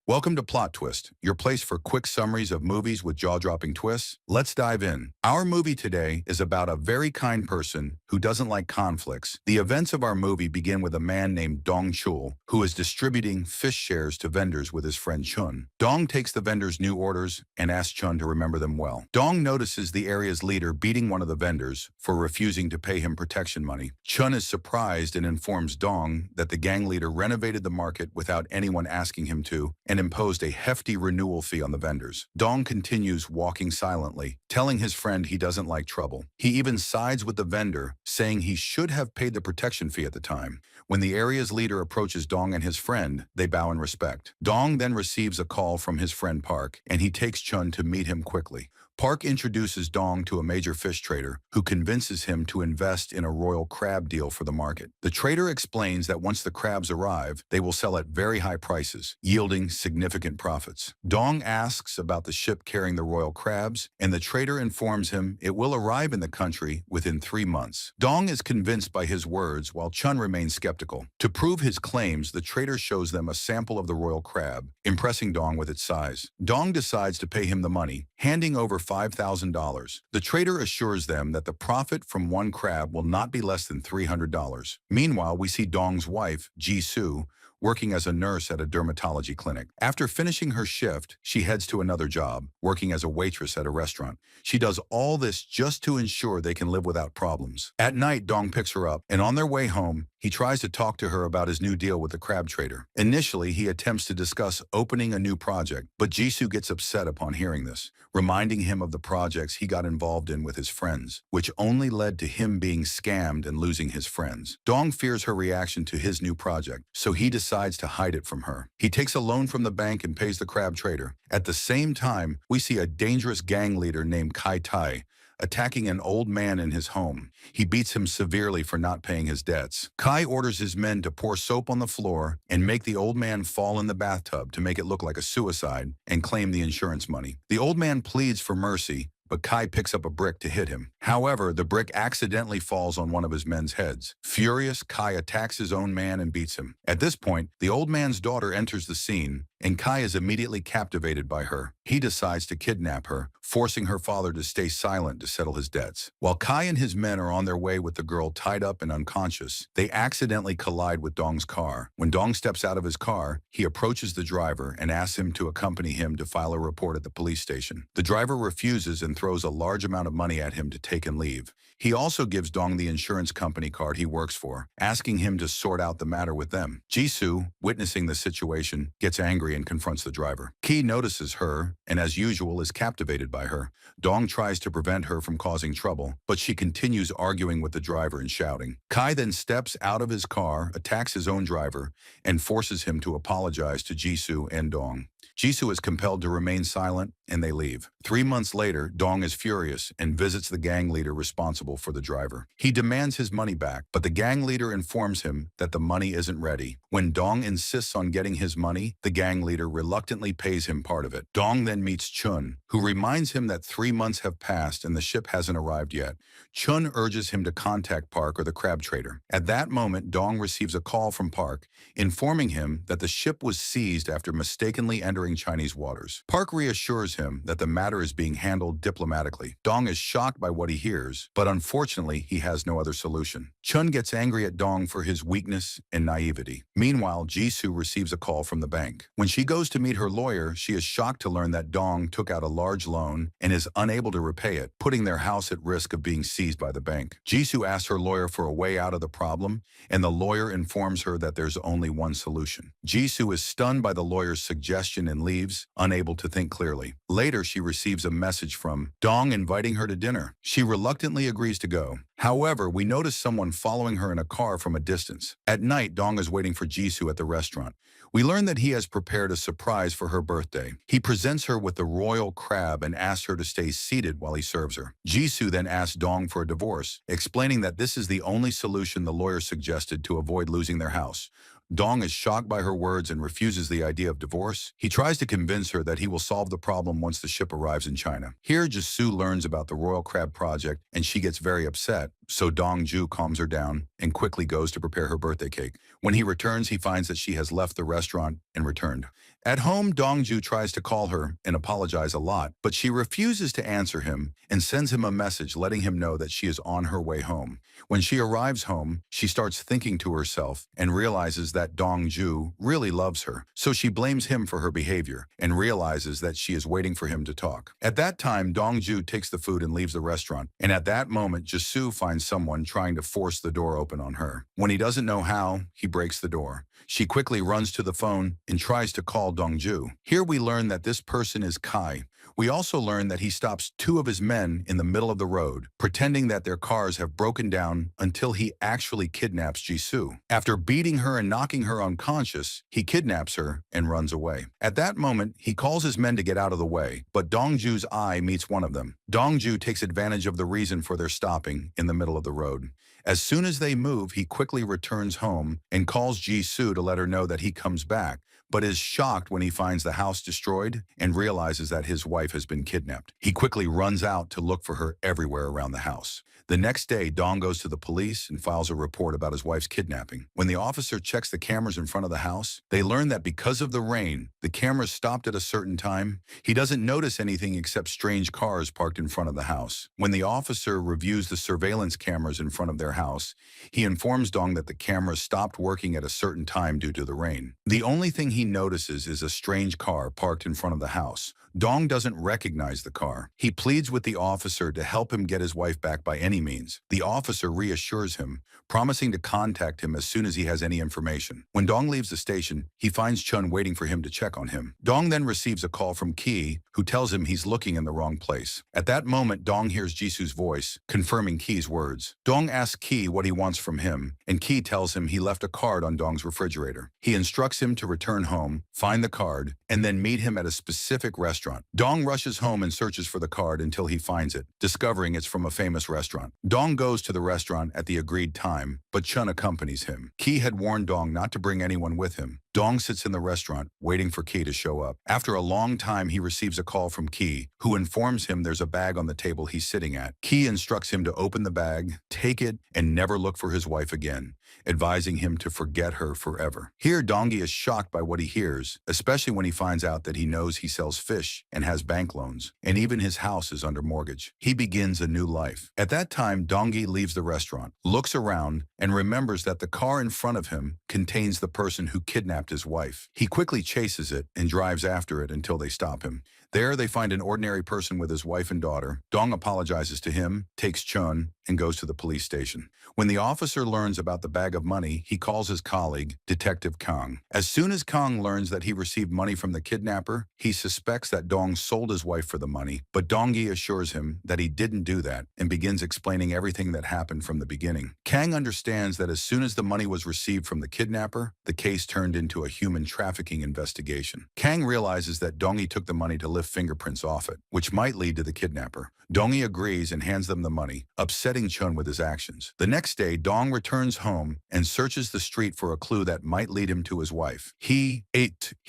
Welcome to Plot Twist, your place for quick summaries of movies with jaw-dropping twists. Let's dive in. Our movie today is about a very kind person who doesn't like conflicts. The events of our movie begin with a man named Dong Chul, who is distributing fish shares to vendors with his friend Chun. Dong takes the vendors' new orders and asks Chun to remember them well. Dong notices the area's leader beating one of the vendors for refusing to pay him protection money. Chun is surprised and informs Dong that the gang leader renovated the market without anyone asking him to, and imposed a hefty renewal fee on the vendors. Dong continues walking silently, telling his friend he doesn't like trouble. He even sides with the vendor, saying he should have paid the protection fee at the time. When the area's leader approaches Dong and his friend, they bow in respect. Dong then receives a call from his friend Park, and he takes Chun to meet him quickly. Park introduces Dong to a major fish trader who convinces him to invest in a royal crab deal for the market. The trader explains that once the crabs arrive, they will sell at very high prices, yielding significant profits. Dong asks about the ship carrying the royal crabs, and the trader informs him it will arrive in the country within 3 months. Dong is convinced by his words while Chun remains skeptical. To prove his claims, the trader shows them a sample of the royal crab, impressing Dong with its size. Dong decides to pay him the money, handing over $5,000. The trader assures them that the profit from one crab will not be less than $300. Meanwhile, we see Dong's wife, Ji-soo, working as a nurse at a dermatology clinic. After finishing her shift, she heads to another job, working as a waitress at a restaurant. She does all this just to ensure they can live without problems. At night, Dong picks her up, and on their way home, he tries to talk to her about his new deal with the crab trader. Initially, he attempts to discuss opening a new project, but Jisoo gets upset upon hearing this, reminding him of the projects he got involved in with his friends, which only led to him being scammed and losing his friends. Dong fears her reaction to his new project, so he decides to hide it from her. He takes a loan from the bank and pays the crab trader. At the same time, we see a dangerous gang leader named Kai Tai attacking an old man in his home. He beats him severely for not paying his debts. Kai orders his men to pour soap on the floor and make the old man fall in the bathtub to make it look like a suicide and claim the insurance money. The old man pleads for mercy, but Kai picks up a brick to hit him. However, the brick accidentally falls on one of his men's heads. Furious, Kai attacks his own man and beats him. At this point, the old man's daughter enters the scene, and Kai is immediately captivated by her. He decides to kidnap her, forcing her father to stay silent to settle his debts. While Kai and his men are on their way with the girl tied up and unconscious, they accidentally collide with Dong's car. When Dong steps out of his car, he approaches the driver and asks him to accompany him to file a report at the police station. The driver refuses and throws a large amount of money at him to take and leave. He also gives Dong the insurance company card he works for, asking him to sort out the matter with them. Jisoo, witnessing the situation, gets angry and confronts the driver. Ki notices her and, as usual, is captivated by her. Dong tries to prevent her from causing trouble, but she continues arguing with the driver and shouting. Kai then steps out of his car, attacks his own driver, and forces him to apologize to Jisoo and Dong. Jisoo is compelled to remain silent, and they leave. 3 months later, Dong is furious and visits the gang leader responsible for the driver. He demands his money back, but the gang leader informs him that the money isn't ready. When Dong insists on getting his money, the gang leader reluctantly pays him part of it. Dong then meets Chun, who reminds him that 3 months have passed and the ship hasn't arrived yet. Chun urges him to contact Park or the crab trader. At that moment, Dong receives a call from Park, informing him that the ship was seized after mistakenly entering Chinese waters. Park reassures him that the matter is being handled diplomatically. Dong is shocked by what he hears, but unfortunately, he has no other solution. Chun gets angry at Dong for his weakness and naivety. Meanwhile, Jisoo receives a call from the bank. When she goes to meet her lawyer, she is shocked to learn that Dong took out a large loan and is unable to repay it, putting their house at risk of being seized by the bank. Jisoo asks her lawyer for a way out of the problem, and the lawyer informs her that there's only one solution. Jisoo is stunned by the lawyer's suggestion and leaves, unable to think clearly. Later, she receives a message from Dong inviting her to dinner. She reluctantly agrees to go. However, we notice someone following her in a car from a distance. At night, Dong is waiting for Jisoo at the restaurant. We learn that he has prepared a surprise for her birthday. He presents her with the royal crab and asks her to stay seated while he serves her. Jisoo then asks Dong for a divorce, explaining that this is the only solution the lawyer suggested to avoid losing their house. Dong is shocked by her words and refuses the idea of divorce. He tries to convince her that he will solve the problem once the ship arrives in China. Here, Jisoo learns about the Royal Crab Project, and she gets very upset, so Dong-ju calms her down and quickly goes to prepare her birthday cake. When he returns, he finds that she has left the restaurant and returned. At home, Dong-ju tries to call her and apologize a lot, but she refuses to answer him and sends him a message letting him know that she is on her way home. When she arrives home, she starts thinking to herself and realizes that Dong-ju really loves her, so she blames him for her behavior and realizes that she is waiting for him to talk. At that time, Dong-ju takes the food and leaves the restaurant, and at that moment, Jisoo finds someone trying to force the door open on her. When he doesn't know how, he breaks the door. She quickly runs to the phone and tries to call Dong-ju. Here we learn that this person is Kai. We also learn that he stops two of his men in the middle of the road, pretending that their cars have broken down until he actually kidnaps Jisoo. After beating her and knocking her unconscious, he kidnaps her and runs away. At that moment, he calls his men to get out of the way, but Dong-ju's eye meets one of them. Dong-ju takes advantage of the reason for their stopping in the middle of the road. As soon as they move, he quickly returns home and calls Jisoo to let her know that he comes back, but is shocked when he finds the house destroyed and realizes that his wife has been kidnapped. He quickly runs out to look for her everywhere around the house. The next day, Dong goes to the police and files a report about his wife's kidnapping. When the officer checks the cameras in front of the house, they learn that because of the rain, the cameras stopped at a certain time. He doesn't notice anything except strange cars parked in front of the house. When the officer reviews the surveillance cameras in front of their house, he informs Dong that the cameras stopped working at a certain time due to the rain. The only thing he notices is a strange car parked in front of the house. Dong doesn't recognize the car. He pleads with the officer to help him get his wife back by any means. The officer reassures him, promising to contact him as soon as he has any information. When Dong leaves the station, he finds Chun waiting for him to check on him. Dong then receives a call from Ki, who tells him he's looking in the wrong place. At that moment, Dong hears Jisoo's voice, confirming Ki's words. Dong asks Ki what he wants from him, and Ki tells him he left a card on Dong's refrigerator. He instructs him to return home, find the card, and then meet him at a specific restaurant. Dong rushes home and searches for the card until he finds it, discovering it's from a famous restaurant. Dong goes to the restaurant at the agreed time, but Chun accompanies him. Ki had warned Dong not to bring anyone with him. Dong sits in the restaurant, waiting for Ki to show up. After a long time, he receives a call from Ki, who informs him there's a bag on the table he's sitting at. Ki instructs him to open the bag, take it, and never look for his wife again, advising him to forget her forever. Here, Dongi is shocked by what he hears, especially when he finds out that he knows he sells fish and has bank loans, and even his house is under mortgage. He begins a new life. At that time, Dongi leaves the restaurant, looks around, and remembers that the car in front of him contains the person who kidnapped his wife. He quickly chases it and drives after it until they stop him. There, they find an ordinary person with his wife and daughter. Dong apologizes to him, takes Chun, and goes to the police station. When the officer learns about the bag of money, he calls his colleague, Detective Kang. As soon as Kang learns that he received money from the kidnapper, he suspects that Dong sold his wife for the money, but Dongi assures him that he didn't do that and begins explaining everything that happened from the beginning. Kang understands that as soon as the money was received from the kidnapper, the case turned into a human trafficking investigation. Kang realizes that Dongi took the money to lift fingerprints off it, which might lead to the kidnapper. Dongi agrees and hands them the money, upsetting Chun with his actions. The next day, Dong returns home and searches the street for a clue that might lead him to his wife. He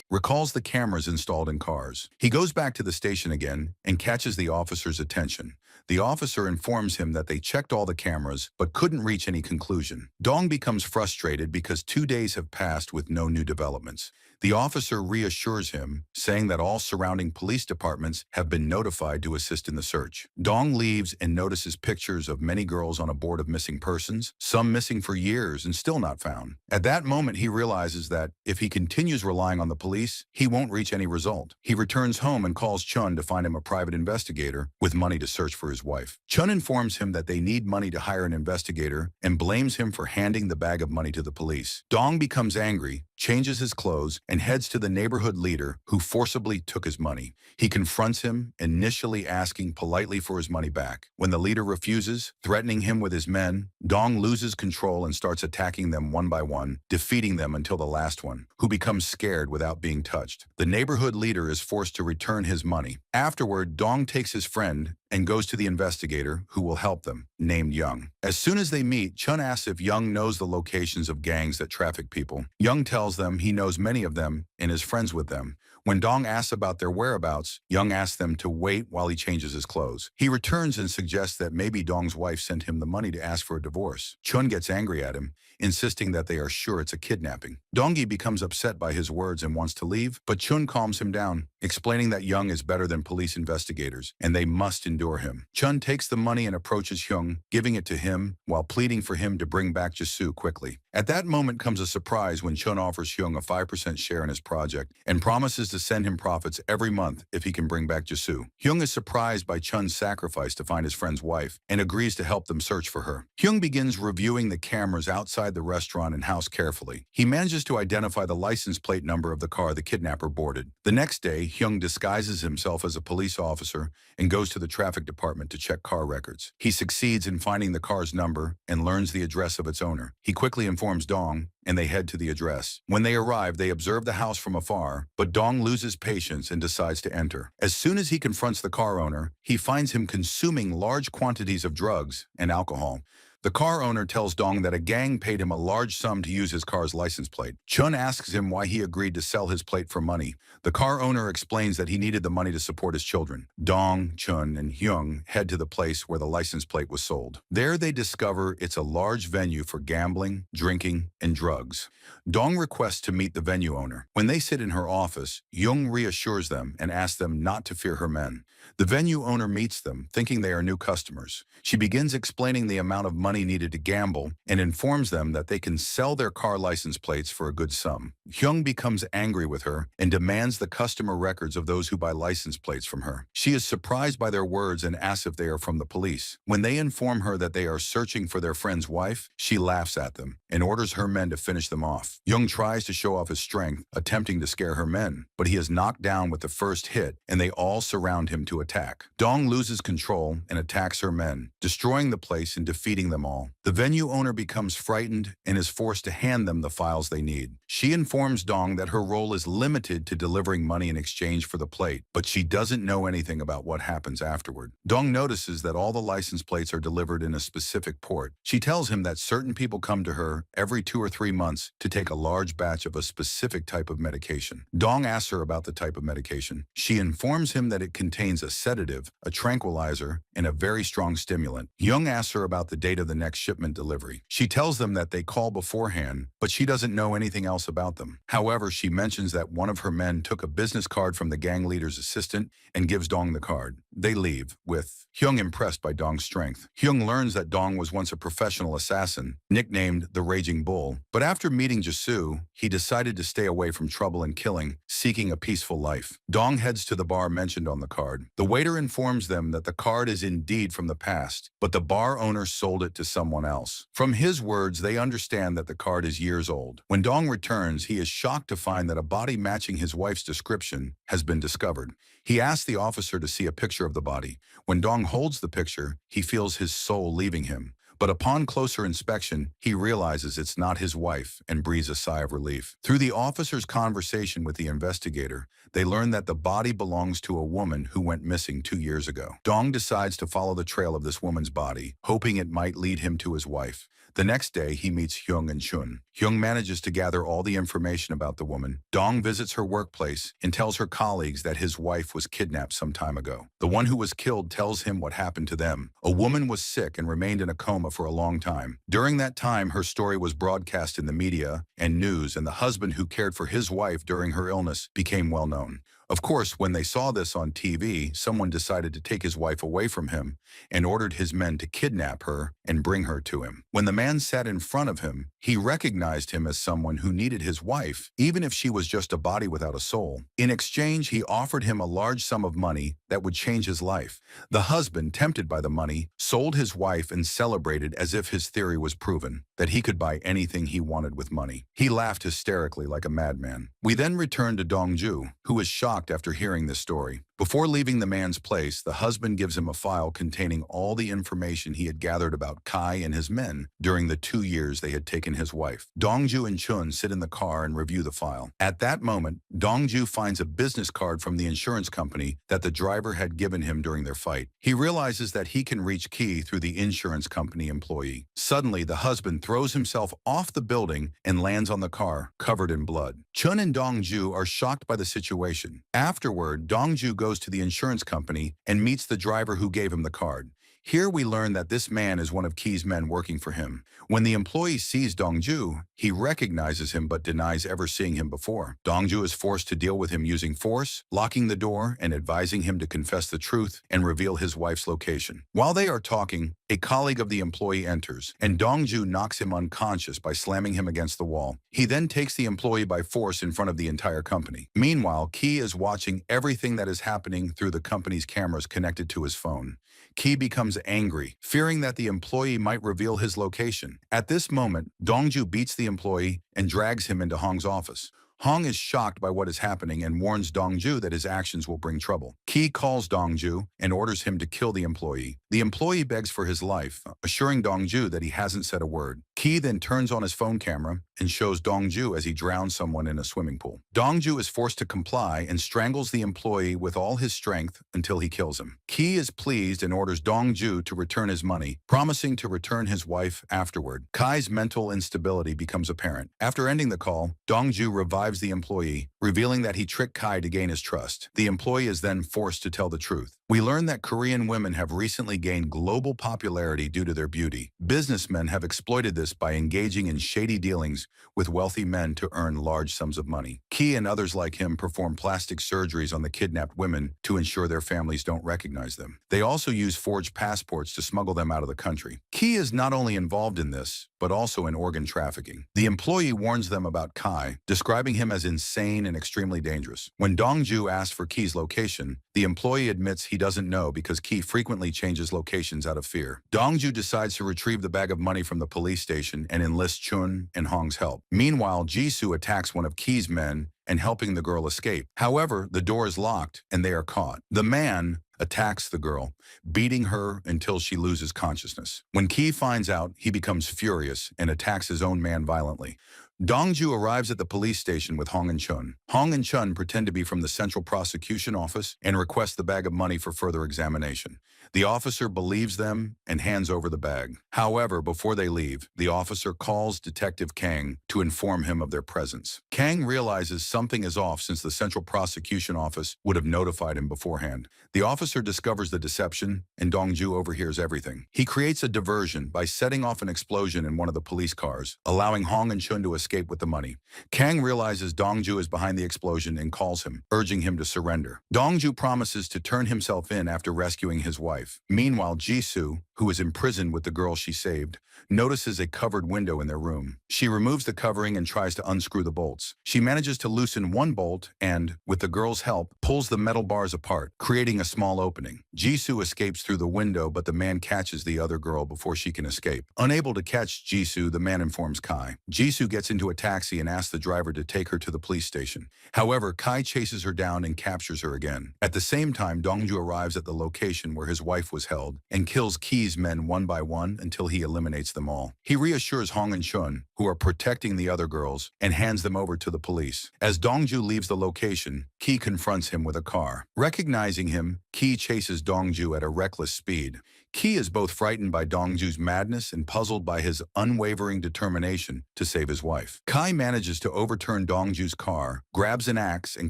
recalls the cameras installed in cars. He goes back to the station again and catches the officer's attention. The officer informs him that they checked all the cameras but couldn't reach any conclusion. Dong becomes frustrated because 2 days have passed with no new developments. The officer reassures him, saying that all surrounding police departments have been notified to assist in the search. Dong leaves and notices pictures of many girls on a board of missing persons, some missing for years and still not found. At that moment, he realizes that if he continues relying on the police, he won't reach any result. He returns home and calls Chun to find him a private investigator with money to search for his wife. Chun informs him that they need money to hire an investigator and blames him for handing the bag of money to the police. Dong becomes angry, changes his clothes, and heads to the neighborhood leader who forcibly took his money. He confronts him, initially asking politely for his money back. When the leader refuses, threatening him with his men, Dong loses control and starts attacking them one by one, defeating them until the last one, who becomes scared without being touched. The neighborhood leader is forced to return his money. Afterward, Dong takes his friend and goes to the investigator who will help them, named Young. As soon as they meet, Chun asks if Young knows the locations of gangs that traffic people. Young tells them he knows many of them and is friends with them. When Dong asks about their whereabouts, Young asks them to wait while he changes his clothes. He returns and suggests that maybe Dong's wife sent him the money to ask for a divorce. Chun gets angry at him, insisting that they are sure it's a kidnapping. Donggi becomes upset by his words and wants to leave, but Chun calms him down, explaining that Young is better than police investigators, and they must endure him. Chun takes the money and approaches Hyung, giving it to him while pleading for him to bring back Jisoo quickly. At that moment comes a surprise when Chun offers Hyung a 5% share in his project and promises to send him profits every month if he can bring back Jisoo. Hyung is surprised by Chun's sacrifice to find his friend's wife and agrees to help them search for her. Hyung begins reviewing the cameras outside the restaurant and house carefully. He manages to identify the license plate number of the car the kidnapper boarded. The next day, Hyung disguises himself as a police officer and goes to the traffic department to check car records. He succeeds in finding the car's number and learns the address of its owner. He quickly informs Dong, and they head to the address. When they arrive, they observe the house from afar, but Dong loses patience and decides to enter. As soon as he confronts the car owner, he finds him consuming large quantities of drugs and alcohol. The car owner tells Dong that a gang paid him a large sum to use his car's license plate. Chun asks him why he agreed to sell his plate for money. The car owner explains that he needed the money to support his children. Dong, Chun, and Hyung head to the place where the license plate was sold. There they discover it's a large venue for gambling, drinking, and drugs. Dong requests to meet the venue owner. When they sit in her office, Hyung reassures them and asks them not to fear her men. The venue owner meets them, thinking they are new customers. She begins explaining the amount of money needed to gamble and informs them that they can sell their car license plates for a good sum. Hyung becomes angry with her and demands the customer records of those who buy license plates from her. She is surprised by their words and asks if they are from the police. When they inform her that they are searching for their friend's wife, she laughs at them and orders her men to finish them off. Hyung tries to show off his strength, attempting to scare her men, but he is knocked down with the first hit and they all surround him to attack. Dong loses control and attacks her men, destroying the place and defeating them all. The venue owner becomes frightened and is forced to hand them the files they need. She informs Dong that her role is limited to delivering money in exchange for the plate, but she doesn't know anything about what happens afterward. Dong notices that all the license plates are delivered in a specific port. She tells him that certain people come to her every 2 or 3 months to take a large batch of a specific type of medication. Dong asks her about the type of medication. She informs him that it contains a sedative, a tranquilizer, and a very strong stimulant. Hyung asks her about the date of the next shipment delivery. She tells them that they call beforehand, but she doesn't know anything else about them. However, she mentions that one of her men took a business card from the gang leader's assistant and gives Dong the card. They leave, with Hyung impressed by Dong's strength. Hyung learns that Dong was once a professional assassin, nicknamed the Raging Bull, but after meeting Jisoo, he decided to stay away from trouble and killing, seeking a peaceful life. Dong heads to the bar mentioned on the card. The waiter informs them that the card is indeed from the past, but the bar owner sold it to someone else. From his words, they understand that the card is years old. When Dong returns, he is shocked to find that a body matching his wife's description has been discovered. He asks the officer to see a picture of the body. When Dong holds the picture, he feels his soul leaving him. But upon closer inspection, he realizes it's not his wife and breathes a sigh of relief. Through the officer's conversation with the investigator, they learn that the body belongs to a woman who went missing 2 years ago. Dong decides to follow the trail of this woman's body, hoping it might lead him to his wife. The next day, he meets Hyung and Chun. Hyung manages to gather all the information about the woman. Dong visits her workplace and tells her colleagues that his wife was kidnapped some time ago. The one who was killed tells him what happened to them. A woman was sick and remained in a coma for a long time. During that time, her story was broadcast in the media and news, and the husband who cared for his wife during her illness became well known. Of course, when they saw this on TV, someone decided to take his wife away from him and ordered his men to kidnap her and bring her to him. When the man sat in front of him, he recognized him as someone who needed his wife, even if she was just a body without a soul. In exchange, he offered him a large sum of money that would change his life. The husband, tempted by the money, sold his wife and celebrated as if his theory was proven, that he could buy anything he wanted with money. He laughed hysterically like a madman. We then return to Dongju, who is shocked after hearing this story. Before leaving the man's place, the husband gives him a file containing all the information he had gathered about Kai and his men during the 2 years they had taken his wife. Dongju and Chun sit in the car and review the file. At that moment, Dongju finds a business card from the insurance company that the driver had given him during their fight. He realizes that he can reach Ki through the insurance company employee. Suddenly, the husband throws himself off the building and lands on the car, covered in blood. Chun and Dongju are shocked by the situation. Afterward, Dongju goes to the insurance company and meets the driver who gave him the card. Here we learn that this man is one of Ki's men working for him. When the employee sees Dongju, he recognizes him but denies ever seeing him before. Dongju is forced to deal with him using force, locking the door and advising him to confess the truth and reveal his wife's location. While they are talking, a colleague of the employee enters, and Dongju knocks him unconscious by slamming him against the wall. He then takes the employee by force in front of the entire company. Meanwhile, Ki is watching everything that is happening through the company's cameras connected to his phone. Ki becomes angry, fearing that the employee might reveal his location. At this moment, Dongju beats the employee and drags him into Hong's office. Hong is shocked by what is happening and warns Dongju that his actions will bring trouble. Ki calls Dongju and orders him to kill the employee. The employee begs for his life, assuring Dongju that he hasn't said a word. Ki then turns on his phone camera and shows Dongju as he drowns someone in a swimming pool. Dongju is forced to comply and strangles the employee with all his strength until he kills him. Ki is pleased and orders Dongju to return his money, promising to return his wife afterward. Kai's mental instability becomes apparent. After ending the call, Dongju revives the employee, revealing that he tricked Kai to gain his trust. The employee is then forced to tell the truth. We learn that Korean women have recently gained global popularity due to their beauty. Businessmen have exploited this by engaging in shady dealings with wealthy men to earn large sums of money. Ki and others like him perform plastic surgeries on the kidnapped women to ensure their families don't recognize them. They also use forged passports to smuggle them out of the country. Ki is not only involved in this, but also in organ trafficking. The employee warns them about Kai, describing him as insane and extremely dangerous. When Dongju asks for Ki's location, the employee admits he doesn't know because Ki frequently changes locations out of fear. Dongju decides to retrieve the bag of money from the police station and enlists Chun and Hong's help. Meanwhile, Jisoo attacks one of Ki's men and helping the girl escape. However, the door is locked and they are caught. The man attacks the girl, beating her until she loses consciousness. When Ki finds out, he becomes furious and attacks his own man violently. Dongju arrives at the police station with Hong and Chun. Hong and Chun pretend to be from the Central Prosecution Office and request the bag of money for further examination. The officer believes them and hands over the bag. However, before they leave, the officer calls Detective Kang to inform him of their presence. Kang realizes something is off since the Central Prosecution Office would have notified him beforehand. The officer discovers the deception and Dongju overhears everything. He creates a diversion by setting off an explosion in one of the police cars, allowing Hong and Chun to escape with the money. Kang realizes Dongju is behind the explosion and calls him, urging him to surrender. Dongju promises to turn himself in after rescuing his wife. Meanwhile, Jisoo, who is imprisoned with the girl she saved, notices a covered window in their room. She removes the covering and tries to unscrew the bolts. She manages to loosen one bolt and, with the girl's help, pulls the metal bars apart, creating a small opening. Jisoo escapes through the window, but the man catches the other girl before she can escape. Unable to catch Jisoo, the man informs Kai. Jisoo gets into a taxi and asks the driver to take her to the police station. However, Kai chases her down and captures her again. At the same time, Dongju arrives at the location where his wife was held and kills Ki's men one by one until he eliminates them all. He reassures Hong and Chun, who are protecting the other girls, and hands them over to the police. As Dongju leaves the location, Ki confronts him with a car. Recognizing him, Ki chases Dongju at a reckless speed. Ki is both frightened by Dongju's madness and puzzled by his unwavering determination to save his wife. Kai manages to overturn Dongju's car, grabs an axe, and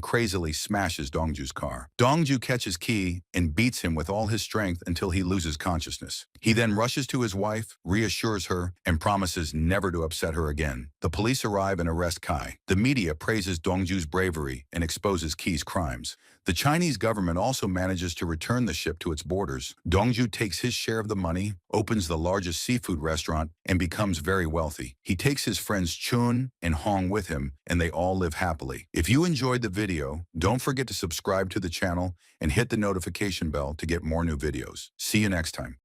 crazily smashes Dongju's car. Dongju catches Ki and beats him with all his strength until he loses consciousness. He then rushes to his wife, reassures her, and promises never to upset her again. The police arrive and arrest Kai. The media praises Dongju's bravery and exposes Ki's crimes. The Chinese government also manages to return the ship to its borders. Dongju takes his share of the money, opens the largest seafood restaurant, and becomes very wealthy. He takes his friends Chun and Hong with him, and they all live happily. If you enjoyed the video, don't forget to subscribe to the channel and hit the notification bell to get more new videos. See you next time.